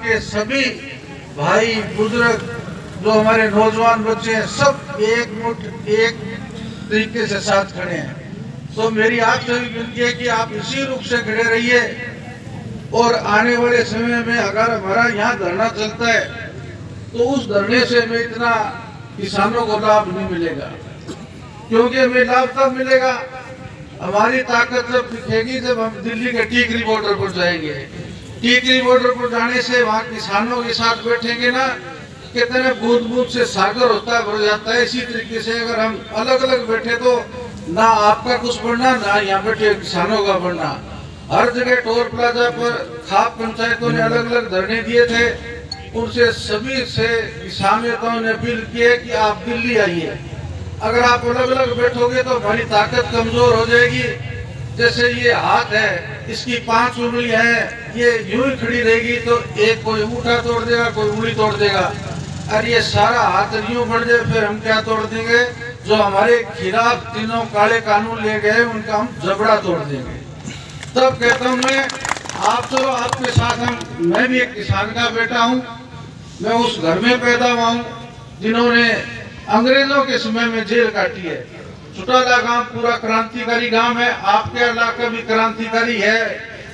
के सभी भाई बुजुर्ग जो हमारे नौजवान बच्चे हैं सब एक तरीके से साथ खड़े हैं। तो मेरी आपसे भी विनती है कि आप इसी रूप से खड़े रहिए और आने वाले समय में अगर हमारा यहाँ धरना चलता है तो उस धरने से हमें इतना किसानों को लाभ नहीं मिलेगा, क्योंकि हमें लाभ तब मिलेगा हमारी ताकत जब दिखेगी जब हम दिल्ली के टीकरी बॉर्डर पर जाएंगे। टीकरी बॉर्डर पर जाने से वहाँ किसानों के साथ बैठेंगे ना, कितने बूंद बूंद से सागर होता है भर जाता है। इसी तरीके से अगर हम अलग अलग बैठे तो ना आपका कुछ बढ़ना ना यहाँ बैठे किसानों का बढ़ना। हर जगह टोल प्लाजा पर खाप पंचायतों ने अलग अलग धरने दिए थे, उनसे सभी से किसान नेताओं ने अपील की है कि आप दिल्ली आइए। अगर आप अलग अलग बैठोगे तो हमारी ताकत कमजोर हो जाएगी। जैसे ये हाथ है, इसकी 5 उंगली है, ये यूं ही खड़ी रहेगी तो एक कोई अंगूठा तोड़ देगा, कोई उंगली तोड़ देगा। और ये सारा हाथ यूं बढ़ जाए फिर हम क्या तोड़ देंगे? जो हमारे खिलाफ तीनों काले कानून ले गए उनका हम जबड़ा तोड़ देंगे। तब कहता हूँ मैं, आप चलो आपके साथ मैं भी एक किसान का बेटा हूँ, मैं उस घर में पैदा हुआ हूँ जिन्होंने अंग्रेजों के समय में जेल काटी है। चुटाला गांव पूरा क्रांतिकारी गांव है, आपका इलाका भी क्रांतिकारी है।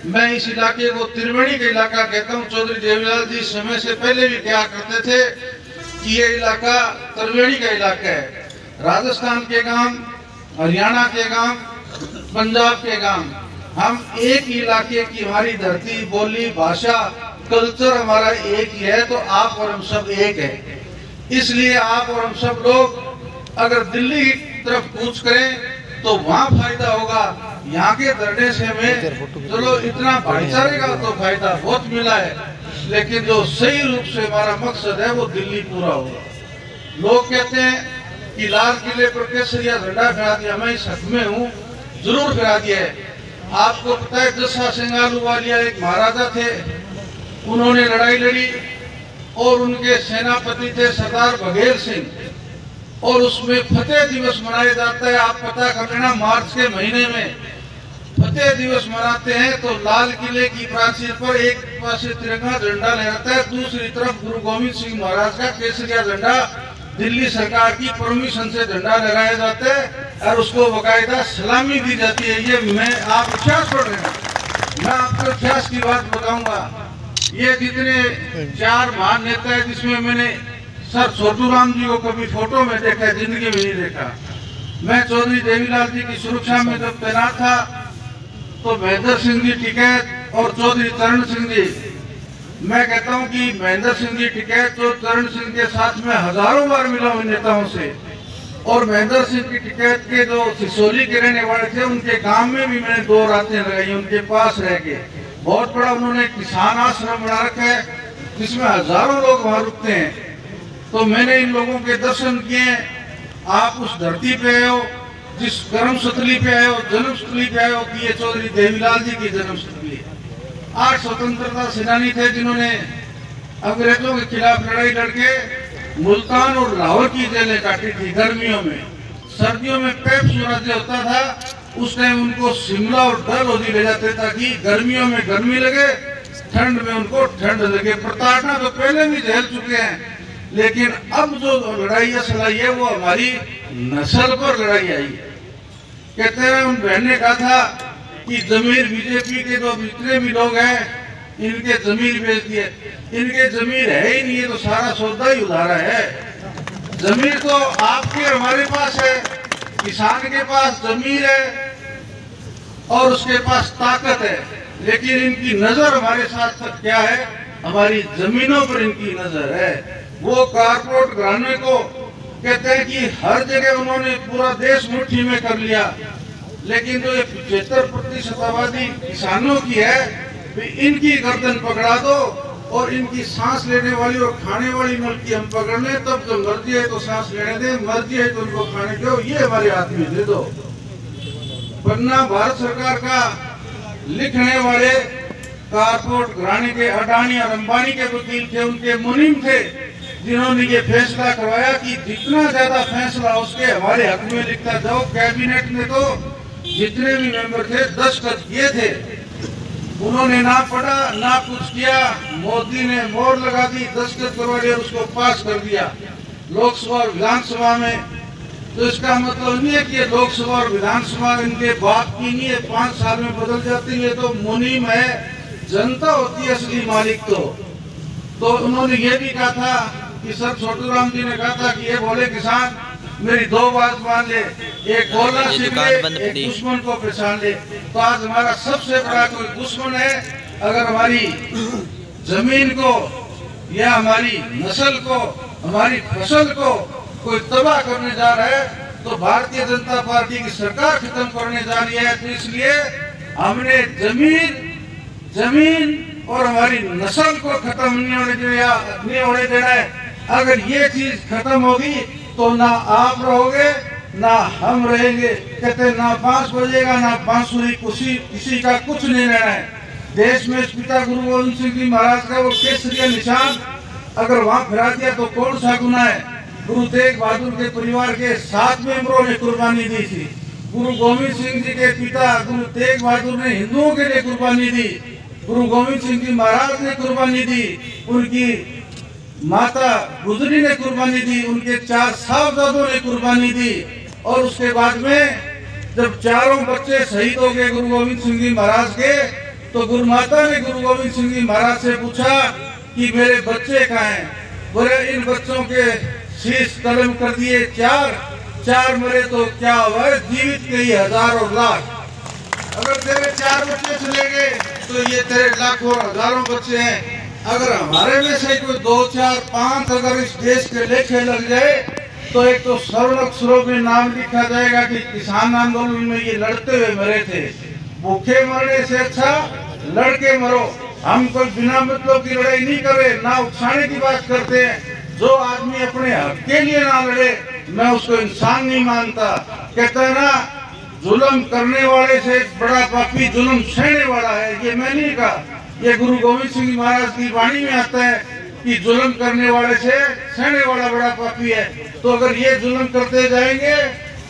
मैं इस इलाके को त्रिवेणी का इलाका कहता हूँ। चौधरी देवीलाल जी समय से पहले भी क्या करते थे कि ये इलाका त्रिवेणी का इलाका है। राजस्थान के गांव, हरियाणा के गांव, पंजाब के गांव, हम एक ही इलाके की, हमारी धरती, बोली, भाषा, कल्चर हमारा एक ही है। तो आप और हम सब एक है। इसलिए आप और हम सब लोग अगर दिल्ली की तरफ कूच करें तो वहाँ फायदा होगा। यहाँ के धरने से हमें चलो इतना भाईचारे का तो फायदा बहुत मिला है, लेकिन जो सही रूप से हमारा मकसद है वो दिल्ली पूरा होगा। लोग कहते हैं कि लाल किले पर केसरिया झंडा फहरा दिया, मैं इस हक में हूँ, जरूर फहरा दिया है। आपको पता है जस्सा सिंह आलूवालिया एक महाराजा थे, उन्होंने लड़ाई लड़ी और उनके सेनापति थे सरदार बघेल सिंह, और उसमें फतेह दिवस मनाया जाता है। आप पता कर लेना, मार्च के महीने में फतेह दिवस मनाते हैं। तो लाल किले की प्राचीर पर एक पास तिरंगा झंडा लहराता है, दूसरी तरफ गुरु गोविंद सिंह महाराज का केसरिया झंडा दिल्ली सरकार की परमिशन से झंडा लगाया जाता है और उसको बाकायदा सलामी दी जाती है। ये मैं आप इतिहास पढ़ रहे हैं, मैं आपको इतिहास की बात बताऊंगा। ये जितने 4 महान नेता है जिसमें मैंने सर छोटू राम जी को कभी फोटो में देखा है, जिंदगी में नहीं देखा। मैं चौधरी देवीलाल जी की सुरक्षा में जब तैनात था तो महेंद्र सिंह जी टिकैत और चौधरी चरण सिंह जी, मैं कहता हूं कि महेंद्र सिंह जी टिकैत और चरण सिंह के साथ में हजारों बार मिला हूं नेताओं से। और महेंद्र सिंह की टिकैत के जो सिसोली के रहने वाले थे उनके गांव में भी मैंने 2 रातें लगाई, उनके पास रह के। बहुत बड़ा उन्होंने किसान आश्रम बना रखा है जिसमें हजारों लोग वहां रुकते हैं। तो मैंने इन लोगों के दर्शन किए। आप उस धरती पे आए हो, जिस गर्म स्थली पे आए हो, जन्म स्थली पे आए हो कि ये चौधरी देवीलाल जी की जन्म स्थली है। 8 स्वतंत्रता सेनानी थे जिन्होंने अंग्रेजों के खिलाफ लड़ाई लड़के मुल्तान और लाहौर की जेलें काटी थी गर्मियों में। सर्दियों में पेप्सू राज्य होता था, उस टाइम उनको शिमला और डलहौजी ले जाते ताकि गर्मियों में गर्मी लगे, ठंड में उनको ठंड लगे। प्रताड़ना तो पहले भी झेल चुके हैं, लेकिन अब जो लड़ाई असल आई है वो हमारी नस्ल पर लड़ाई आई है। कहते हैं उन बहन ने कहा था कि जमीर बीजेपी के जो जितने भी लोग हैं इनके जमीर बेच दिए। इनके जमीर है ही नहीं, है तो सारा सौदा ही उधारा है। जमीर तो आपके हमारे पास है, किसान के पास जमीर है और उसके पास ताकत है, लेकिन इनकी नजर हमारे साथ क्या है? हमारी जमीनों पर इनकी नजर है। वो कारपोरेट घराने को कहते हैं कि हर जगह उन्होंने पूरा देश मुट्ठी में कर लिया, लेकिन जो ये 75% आबादी किसानों की है, इनकी गर्दन पकड़ा दो और इनकी सांस लेने वाली और खाने वाली नल की हम पकड़ लें, तब जो मर्जी है तो सांस लेने दें, मर्जी है तो उनको खाने दो, ये हमारे हाथ में दे दो। वरना भारत सरकार का लिखने वाले कारपोरेट घराने के अडानी और अंबानी के वकील थे, उनके मुनीम थे, जिन्होंने ये फैसला करवाया कि जितना ज्यादा फैसला उसके हमारे हक में लिखता जाओ। कैबिनेट ने तो जितने भी मेंबर थे 10 किए थे। उन्होंने ना पढ़ा ना कुछ किया, मोदी ने मोहर लगा दी, दस्तखत करवा दिया, उसको पास कर दिया लोकसभा और विधानसभा में। तो इसका मतलब नहीं है कि ये लोकसभा और विधानसभा इनके बाप की नहीं है, 5 साल में बदल जाती है। तो मुनीम है, जनता होती है असली मालिक। तो उन्होंने ये भी कहा था कि सर छोटूराम जी ने कहा था कि ये बोले किसान मेरी 2 बात मान ले, एक बोलना सीख ले, एक दुश्मन को पहचान ले। तो आज हमारा सबसे बड़ा कोई दुश्मन है, अगर हमारी जमीन को या हमारी नस्ल को, हमारी फसल को कोई तबाह करने जा रहा है, तो भारतीय जनता पार्टी की सरकार खत्म करने जा रही है। तो इसलिए हमने जमीन और हमारी नस्ल को खत्म नहीं होने देना है। अगर ये चीज खत्म होगी तो ना आप रहोगे ना हम रहेंगे। कहते ना बांस बजेगा ना बांसुरी, किसी का कुछ नहीं रहना है। देश में पिता गुरु गोविंद सिंह जी महाराज का वो केसरिया निशान अगर वहाँ फिरा दिया तो कौन सा गुनाह है। गुरु तेग बहादुर के परिवार के 7 मेंबरों ने कुर्बानी दी थी। गुरु गोविंद सिंह जी के पिता गुरु तेग बहादुर ने हिंदुओं के लिए कुर्बानी दी, गुरु गोविंद सिंह जी महाराज ने कुर्बानी दी, उनकी माता गुजरी ने कुर्बानी दी, उनके 4 साहबजादों ने कुर्बानी दी। और उसके बाद में जब चारों बच्चे शहीद हो गए गुरु गोविंद सिंह जी महाराज के, तो गुरु माता ने गुरु गोविंद सिंह जी महाराज से पूछा कि मेरे बच्चे कहाँ हैं। बोले इन बच्चों के शीश कलम कर दिए, 4 मरे तो क्या हुआ, जीवित के ही हजारों लाख। अगर तेरे 4 बच्चे चले गए तो ये तेरे लाखों हजारों बच्चे हैं। अगर हमारे में से कोई 2, 4, 5 अगर इस देश के लेखे लग जाए तो एक तो स्वर्ण अक्षरों में नाम लिखा जाएगा कि किसान आंदोलन में ये लड़ते हुए मरे थे। भूखे मरने से अच्छा लड़के मरो। हम कोई बिना मतलब की लड़ाई नहीं करे, ना उकसाने की बात करते हैं। जो आदमी अपने हक के लिए ना लड़े मैं उसको इंसान नहीं मानता। कहता है ना जुल्म करने वाले से बड़ा पापी जुल्म सहने वाला है। ये मैं नहीं कहा, ये गुरु गोविंद सिंह महाराज की वाणी में आता है कि जुल्म करने वाले से सहने वाला बड़ा पापी है। तो अगर ये जुल्म करते जाएंगे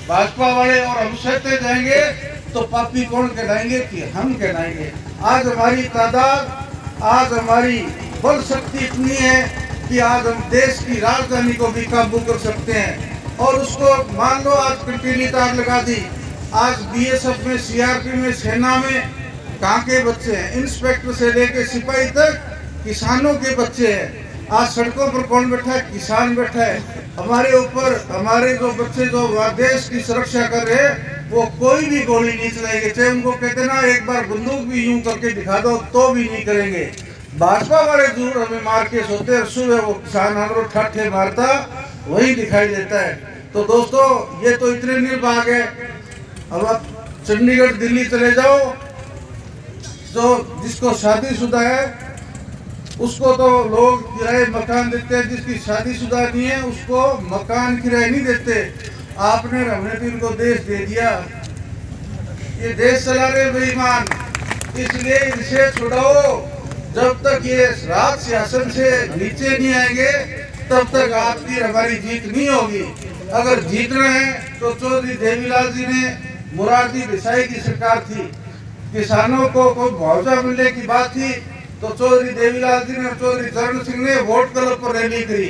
भाजपा वाले और हम सहते जाएंगे तो पापी कौन कहलाएंगे कि हम कहलाएंगे। आज हमारी तादाद, आज हमारी बल शक्ति इतनी है कि आज हम देश की राजधानी को भी काबू कर सकते हैं। और उसको मान लो आज कंटीली तार लगा दी। आज बीएसएफ में, सीआरपी में, सेना में कहाँ के बच्चे हैं, इंस्पेक्टर से लेके सिपाही तक किसानों के बच्चे हैं। आज सड़कों पर कौन बैठा है, किसान बैठा है। हमारे ऊपर हमारे जो बच्चे जो देश की सुरक्षा कर रहे हैं वो कोई भी गोली नहीं चलाएंगे, चाहे उनको कहते ना एक बार बंदूक भी यूं करके दिखा दो तो भी नहीं करेंगे। भाजपा वाले जरूर हमें मार के सोते हैं, सुबह वो किसान हमरो ठाठे मारता वही दिखाई देता है। तो दोस्तों ये तो इतने निर्भाग है। अब आप चंडीगढ़ दिल्ली चले जाओ, जो जिसको शादीशुदा है उसको तो लोग किराए मकान देते हैं, जिसकी शादीशुदा नहीं है उसको मकान किराए नहीं देते। आपने हमने तो इनको देश दे दिया, ये देश चला रहे बेईमान, इसलिए इनसे छुड़ाओ। जब तक ये राज शासन से नीचे नहीं आएंगे तब तक आपकी हमारी जीत नहीं होगी। अगर जीतना है तो चौधरी देवीलाल जी ने, मुरारजी देसाई की सरकार थी, किसानों को मुआवजा मिलने की बात थी तो चौधरी देवीलाल जी ने और चौधरी चरण सिंह ने वोट क्लब पर रैली करी।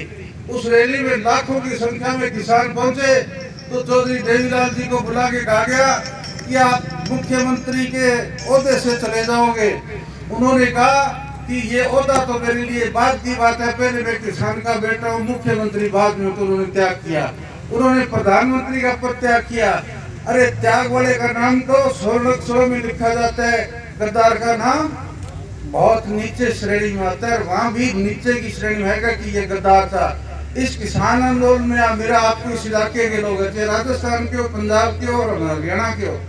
उस रैली में लाखों की संख्या में किसान पहुंचे तो चौधरी देवीलाल जी को बुला के कहा गया कि आप मुख्यमंत्री के ओहदे से चले जाओगे। उन्होंने कहा कि ये ओहदा तो मेरे लिए बाद की बात है, पहले मैं किसान का बेटा हूँ, मुख्यमंत्री बाद में। तो उन्होंने त्याग किया, उन्होंने प्रधानमंत्री का पद त्याग किया। अरे त्याग वाले का नाम तो स्वर्ण अक्षरों में लिखा जाता है, गद्दार का नाम बहुत नीचे श्रेणी में आता है। वहाँ भी नीचे की श्रेणी में है कि ये गद्दार था। इस किसान आंदोलन में मेरा आपको इस इलाके के लोग हैं, चाहे राजस्थान के हो, पंजाब के हो और हरियाणा के हो,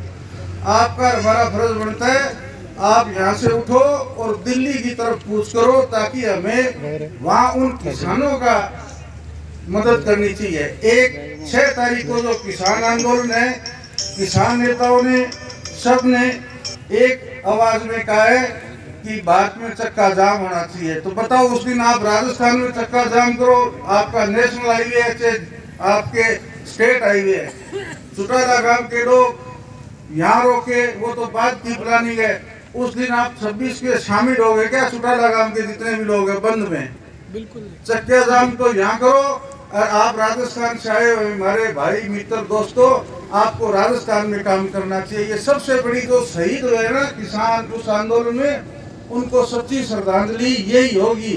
आपका हमारा फर्ज बनता है आप यहाँ से उठो और दिल्ली की तरफ कूच करो ताकि हमें वहाँ उन किसानों का मदद करनी चाहिए। 6 तारीख को जो किसान आंदोलन है, किसान नेताओं ने सब ने एक आवाज में कहा है कि भारत में चक्का जाम होना चाहिए। तो बताओ उस दिन आप राजस्थान में चक्का जाम करो, आपका नेशनल हाईवे है, आपके स्टेट हाईवे है, चुटाला गांव के लोग यहाँ रोके, वो तो बात की प्लानिंग है। उस दिन आप 26 के शामिल हो गए क्या? चुटाला गांव के जितने भी लोग हैं बंद में, बिल्कुल चक्किया जाम तो यहाँ करो। और आप राजस्थान से आए हुए हमारे भाई मित्र दोस्तों, आपको राजस्थान में काम करना चाहिए। ये सबसे बड़ी जो शहीद हुए ना किसान उस आंदोलन में, उनको सच्ची श्रद्धांजलि यही होगी,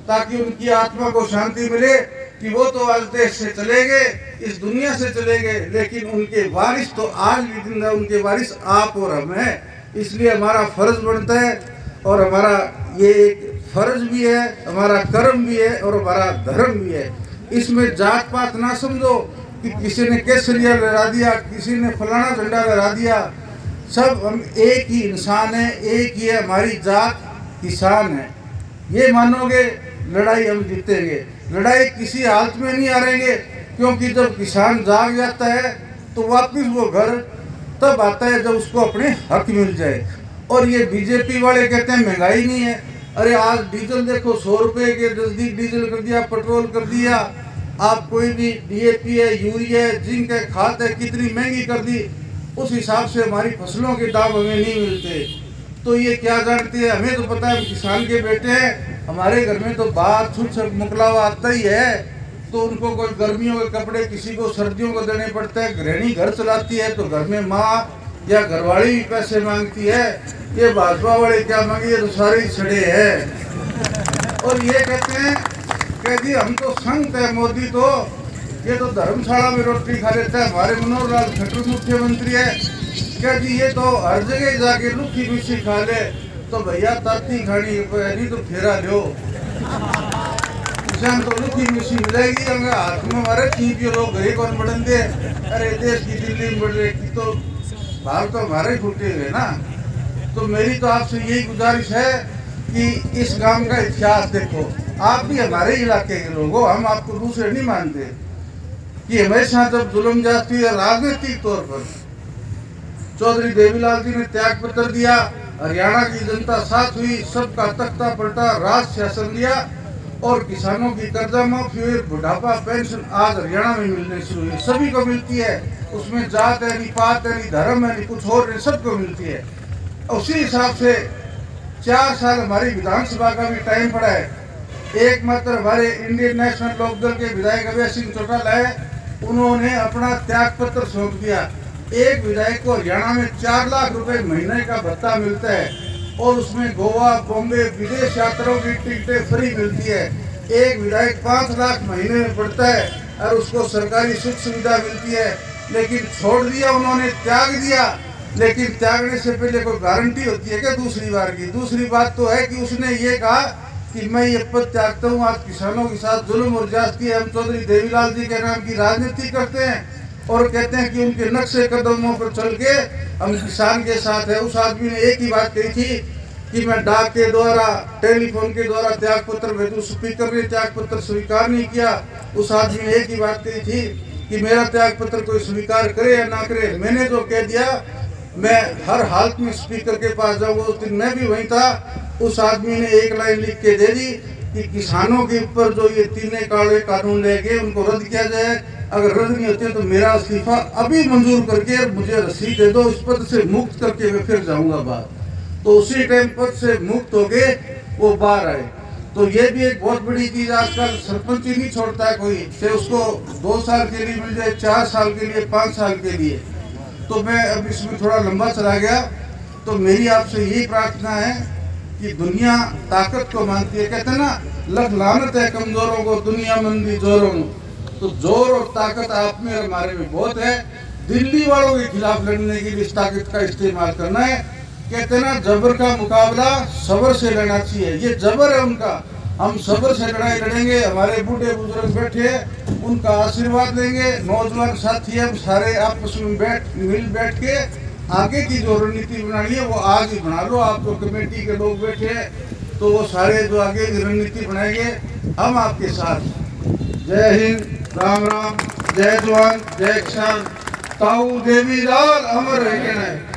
ताकि उनकी आत्मा को शांति मिले कि वो तो आज देश से चले गए, इस दुनिया से चले गए, लेकिन उनके वारिस तो आज भी जिंदा, उनके वारिस आप और हम हैं। इसलिए हमारा फर्ज बनता है, और हमारा ये एक फर्ज भी है, हमारा कर्म भी है और हमारा धर्म भी है। इसमें जात पात ना समझो कि किसी ने केसरिया लहरा दिया, किसी ने फलाना झंडा लहरा दिया। सब हम एक ही इंसान है, एक ही है हमारी जात, किसान है। ये मानोगे लड़ाई हम जीतेंगे। लड़ाई किसी हालत में नहीं हारेंगे, क्योंकि जब किसान जाग जाता है तो वापिस वो घर तब आता है जब उसको अपने हक मिल जाए। और ये बीजेपी वाले कहते हैं महंगाई नहीं है। अरे आज डीजल देखो 100 रुपये के नजदीक डीजल कर दिया, पेट्रोल कर दिया। आप कोई भी DAP है, यूरिया है, जिंक है, खाद है, कितनी महंगी कर दी। उस हिसाब से हमारी फसलों के दाम हमें नहीं मिलते। तो ये क्या जानते हैं? हमें तो पता है हम किसान के बेटे हैं, हमारे घर में तो बाहर छुट मुकलावा आता ही है। तो उनको कोई गर्मियों के कपड़े, किसी को सर्दियों को देने पड़ते हैं। गृहिणी घर चलाती है तो घर में माँ या घरवाली भी पैसे मांगती है। ये भाजपा वाले क्या मांगे, तो सारे छड़े हैं। और ये कहते हैं कि जी हम तो संत है, मोदी तो ये तो धर्मशाला में रोटी खा लेता है। हमारे मनोहर लाल खट्टर मुख्यमंत्री है, क्या जी ये तो हर जगह जाके लुखी मिर्ची खा ले। तो भैया ताती खानी नहीं तो फेरा लो, तो लुखी मिर्ची मिलेगी। हाथ में हमारे चीपियो लोग घरे कौन बढ़न दे। अरे देश की दिल्ली में बढ़ रही तो बाहर तो हमारे फूटे हुए ना। तो मेरी तो आपसे यही गुजारिश है कि इस गांव का इतिहास देखो। आप भी हमारे इलाके के लोग हो, हम आपको दूसरे नहीं मानते कि हमेशा जब जुल्म जाती है राजनीतिक तौर पर, चौधरी देवीलाल जी ने त्याग पत्र दिया, हरियाणा की जनता साथ हुई, सबका तख्ता पलटा, राज शासन दिया और किसानों की कर्जा माफी हुई। बुढ़ापा पेंशन आज हरियाणा में मिलने शुरू हुई, सभी को मिलती है। उसमें जात है नहीं, पात है नहीं, धर्म है नहीं, कुछ और नहीं, सबको मिलती है। उसी हिसाब से 4 साल हमारी विधानसभा का भी टाइम पड़ा है। एकमात्र हमारे इंडियन नेशनल लोकदल के विधायक अभय सिंह चौटाला है, उन्होंने अपना त्याग पत्र सौंप दिया। एक विधायक को हरियाणा में 4 लाख रुपए महीने का भत्ता मिलता है, और उसमें गोवा, बॉम्बे, विदेश यात्राओं की टिकटें फ्री मिलती है। एक विधायक 5 लाख महीने में पड़ता है और उसको सरकारी सुख सुविधा मिलती है। लेकिन छोड़ दिया उन्होंने, त्याग दिया। लेकिन त्यागने से पहले कोई गारंटी होती है क्या दूसरी बार की? दूसरी बात तो है कि उसने ये कहा कि मैं ये पद त्यागता हूँ, आज किसानों के साथ जुल्म और ज्यादती है। हम चौधरी देवीलाल जी के नाम की राजनीति करते हैं और कहते हैं कि उनके नक्शे कदमों पर चल के हम किसान के साथ है। उस आदमी ने एक ही बात कही थी कि मैं डाक के द्वारा, टेलीफोन के द्वारा त्याग पत्र भेजूं। स्पीकर ने त्याग पत्र स्वीकार नहीं किया। उस आदमी ने एक ही बात कही थी कि मेरा त्याग पत्र कोई स्वीकार करे या ना करे, मैंने जो कह दिया मैं हर हालत में स्पीकर के पास जाऊंगा। उस दिन मैं भी वहीं था। उस आदमी ने एक लाइन लिख के दे दी कि किसानों के ऊपर जो ये 3 काले कानून ले गए उनको रद्द किया जाए। अगर रद्द नहीं होते तो मेरा इस्तीफा अभी मंजूर करके मुझे रसीद दे दो, इस पद से मुक्त करके मैं फिर जाऊंगा बाहर। तो उसी टाइम पद से मुक्त हो गए, वो बाहर आए। तो ये भी एक बहुत बड़ी चीज, आजकल सरपंच ही नहीं छोड़ता है कोई, चाहे उसको 2 साल के लिए मिल जाए, 4 साल के लिए, 5 साल के लिए। तो मैं अब इसमें थोड़ा लंबा चला गया। तो मेरी आपसे यही प्रार्थना है कि दुनिया ताकत को मानती है। कहते हैं ना, लख लानत है कमजोरों को, दुनिया मंदी जोरों को। तो जोर और ताकत आप में और हमारे में बहुत है। दिल्ली वालों के खिलाफ लड़ने के लिए इस ताकत का इस्तेमाल करना है। कहते हैं ना, जबर का मुकाबला सबर से लड़ना चाहिए। ये जबर है उनका, हम सबर से लड़ाई लड़ेंगे। हमारे बूढ़े बुजुर्ग बैठे हैं, उनका आशीर्वाद लेंगे। नौजवान साथी हम सारे आपस में मिल बैठ के आगे की जो रणनीति बनानी है वो आज ही बना लो। आप जो कमेटी के लोग बैठे हैं तो वो सारे जो आगे की रणनीति बनाएंगे, हम आपके साथ। जय हिंद, राम राम, जय जवान, जय किसान। ताऊ देवीलाल अमर रहे।